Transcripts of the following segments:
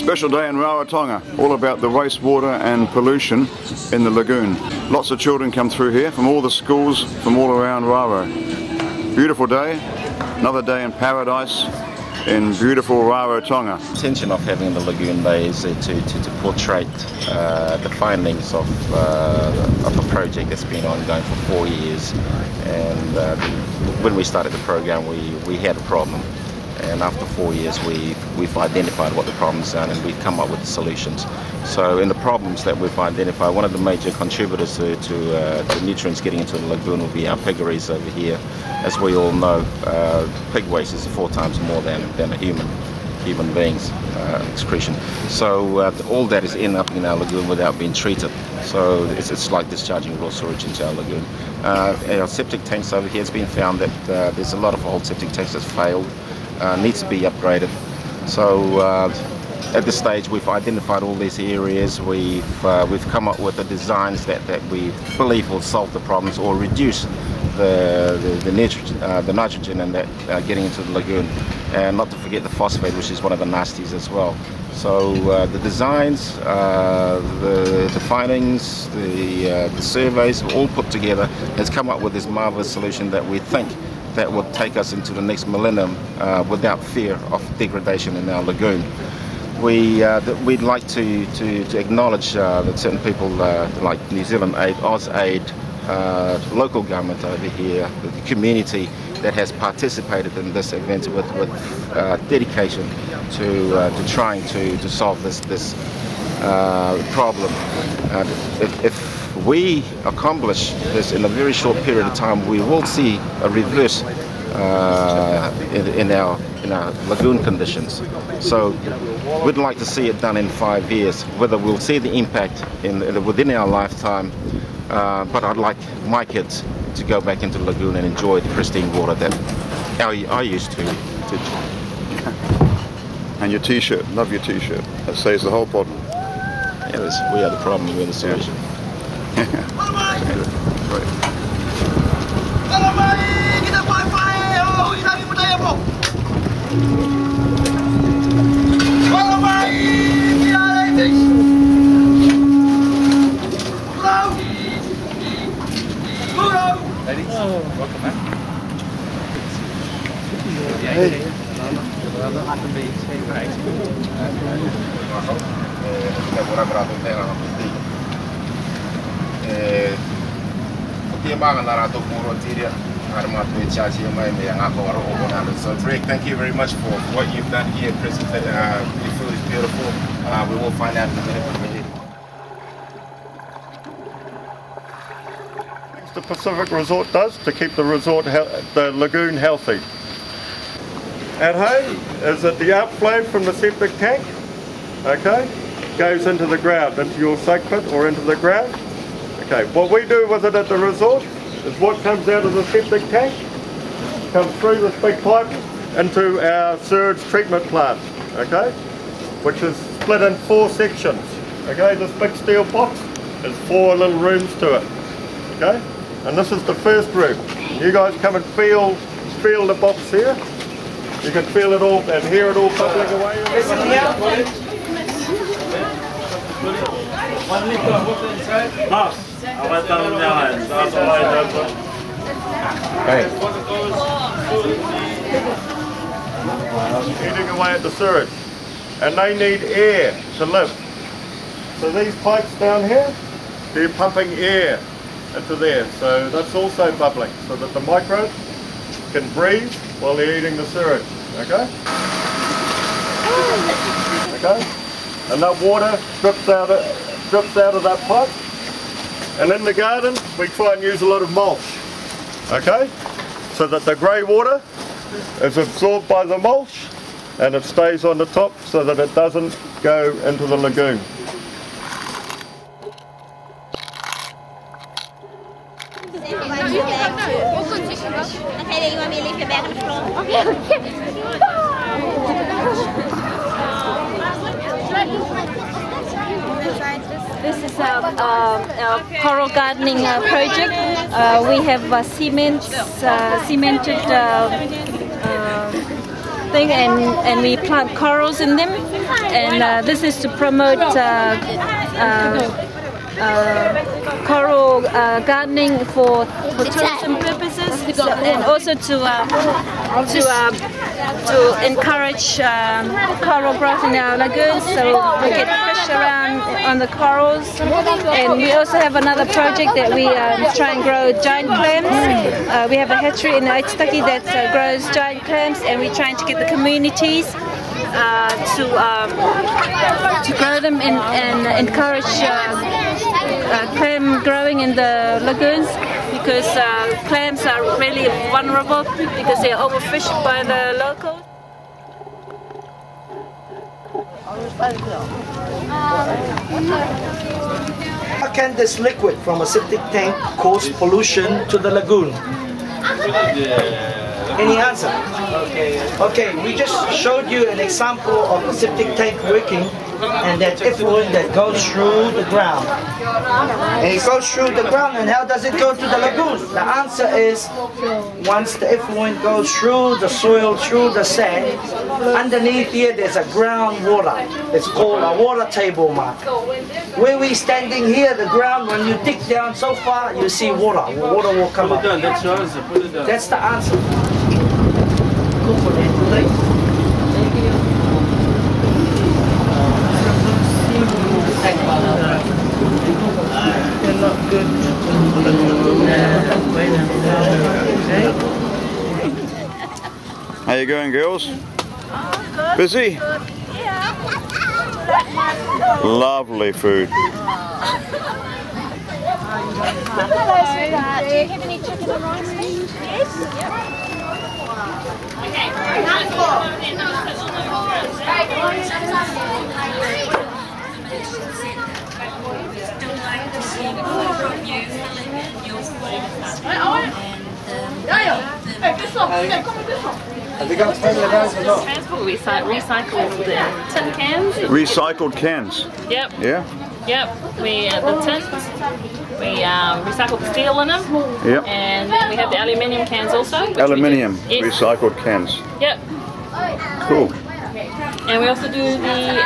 Special day in Rarotonga, all about the wastewater and pollution in the lagoon. Lots of children come through here from all the schools from all around Raro. Beautiful day, another day in paradise in beautiful Rarotonga. The intention of having the Lagoon Day is to portray the findings of a project that's been ongoing for 4 years. And when we started the program, we had a problem. And after 4 years, we've identified what the problems are and we've come up with the solutions. So in the problems that we've identified, one of the major contributors to nutrients getting into the lagoon will be our piggeries over here. As we all know, pig waste is 4 times more than a human being's excretion. So all that is ending up in our lagoon without being treated. So it's like discharging raw sewage into our lagoon. Our septic tanks over here, it's been found that there's a lot of old septic tanks that's failed. Needs to be upgraded. So at this stage we've identified all these areas. We've come up with the designs that we believe will solve the problems or reduce the nitrogen and that getting into the lagoon, and not to forget the phosphate, which is one of the nasties as well. So the designs, the findings, the surveys all put together has come up with this marvelous solution that we think that would take us into the next millennium without fear of degradation in our lagoon. We'd like to acknowledge that certain people like New Zealand Aid, AusAid, local government over here, the community that has participated in this event with dedication to trying to solve this problem. If we accomplish this in a very short period of time, we will see a reverse in our lagoon conditions. So we'd like to see it done in 5 years. Whether we'll see the impact within our lifetime, but I'd like my kids to go back into the lagoon and enjoy the pristine water that I used to. And your t-shirt, love your t-shirt. That saves the whole problem. Yes, we are the problem, we're the solution. Ladies, welcome back. So Drake, thank you very much for what you've done here. The food is beautiful. We will find out in a minute what we did. The Pacific Resort does to keep the lagoon healthy. At home is that the outflow from the septic tank, okay, goes into the ground, into your soak pit or into the ground. Okay, what we do with it at the resort is what comes out of the septic tank comes through this big pipe into our sewage treatment plant, okay, which is split in 4 sections. Okay, this big steel box has 4 little rooms to it. Okay, and this is the first room. You guys come and feel the box here. You can feel it all and hear it all bubbling away. Eating away at the sewage, and they need air to live. So these pipes down here, they're pumping air into there, so that's also bubbling, so that the microbes can breathe while they're eating the sewage. Okay? Okay? And that water drips out of that pipe. And in the garden, we try and use a lot of mulch. Okay? So that the grey water is absorbed by the mulch and it stays on the top so that it doesn't go into the lagoon. Okay, you want me to leave your bag on the floor? Okay. This is a coral gardening project. We have cemented thing, and we plant corals in them, and this is to promote coral gardening for tourism purposes, and also to encourage coral growth in our lagoons, so we get fish around on the corals. And we also have another project that we try and grow giant clams. We have a hatchery in Ngatangiia that grows giant clams, and we're trying to get the communities to grow them and encourage clam growing in the lagoons, because clams are really vulnerable because they are overfished by the locals. How can this liquid from a septic tank cause pollution to the lagoon? Any answer? Okay, we just showed you an example of a septic tank working, and that effluent that goes through the ground. And it goes through the ground, and how does it go to the lagoon? The answer is, once the effluent goes through the soil, through the sand, underneath here there's a groundwater. It's called a water table mark. Where we're standing here, the ground, when you dig down so far, you see water. Water will come up. That's the answer. How you going, girls? Busy? Yeah. Lovely food. Hello, sweetheart. Do you have any chicken and rice? Yes. Yep. Have you got plenty of those or not? Transport, we recycle the tin cans. Recycled cans? Yep. Yeah? Yep. We the tins. We recycle the steel in them. Yep. And then we have the aluminium cans also. Aluminium Yes. recycled cans. Yep. Cool. And we also do the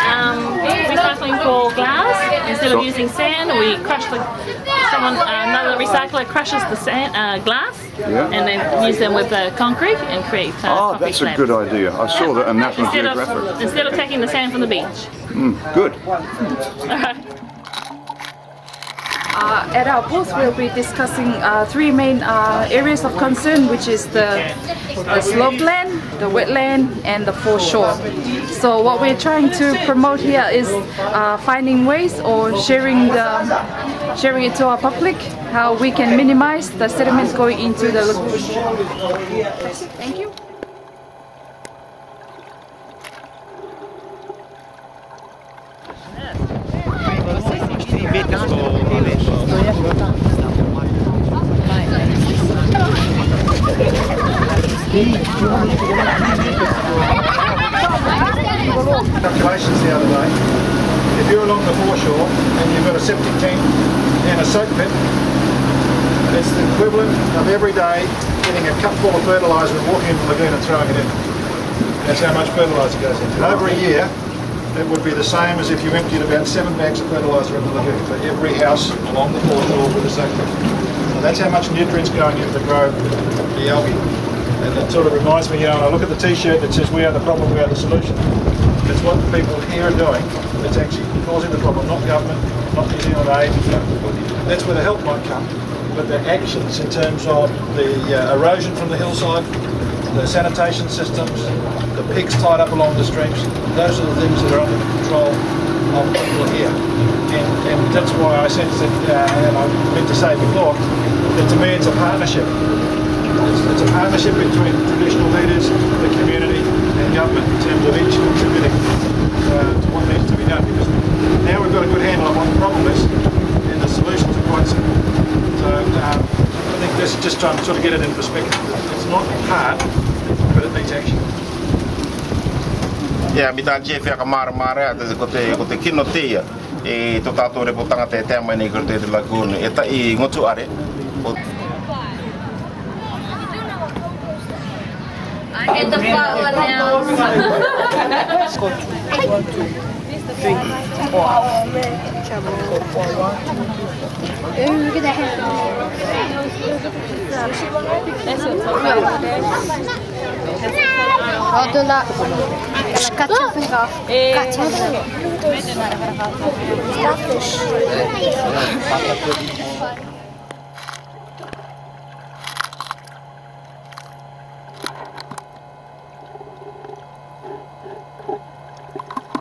recycling for glass. Instead of using sand, we crush another recycler crushes the sand, glass, Yeah. and then use them with concrete and create Oh, concrete that's a slabs. good idea. I saw that on National Geographic. Instead of taking the sand from the beach. Good. At our booth, we'll be discussing three main areas of concern, which is the slopeland, the wetland, and the foreshore. So what we're trying to promote here is finding ways or sharing it to our public, how we can minimize the sediments going into the lagoon. Thank you. Calculations the other day. If you're along the foreshore and you've got a septic tank and a soak pit, it's the equivalent of every day getting a cup full of fertiliser and walking into the lagoon and throwing it in. That's how much fertiliser goes in. And over a year, it would be the same as if you emptied about 7 bags of fertiliser in the lagoon for every house along the foreshore with a soak pit. So that's how much nutrients going in to grow the algae. And it sort of reminds me, when I look at the t-shirt that says we are the problem, we are the solution. It's what the people here are doing that's actually causing the problem, not government, not New Zealand aid. That's where the help might come. But the actions in terms of the erosion from the hillside, the sanitation systems, the pigs tied up along the streams, those are the things that are under the control of people here. And that's why I sense that, and I meant to say before, that to me it's a partnership. It's a partnership between traditional leaders, the community and government in terms of each contributing to what needs to be done, because now we've got a good handle on what the problem is and the solutions are quite simple. So I think this is just trying to sort of get it in perspective. It's not hard, but it needs action. Yeah, mitang chef ya kamara-mara at kote kinotia e to tato reputanga te tema ni kote de lagoon eta I ngotu are. Get the flat one now. 1, 2, 3, 4. Starfish.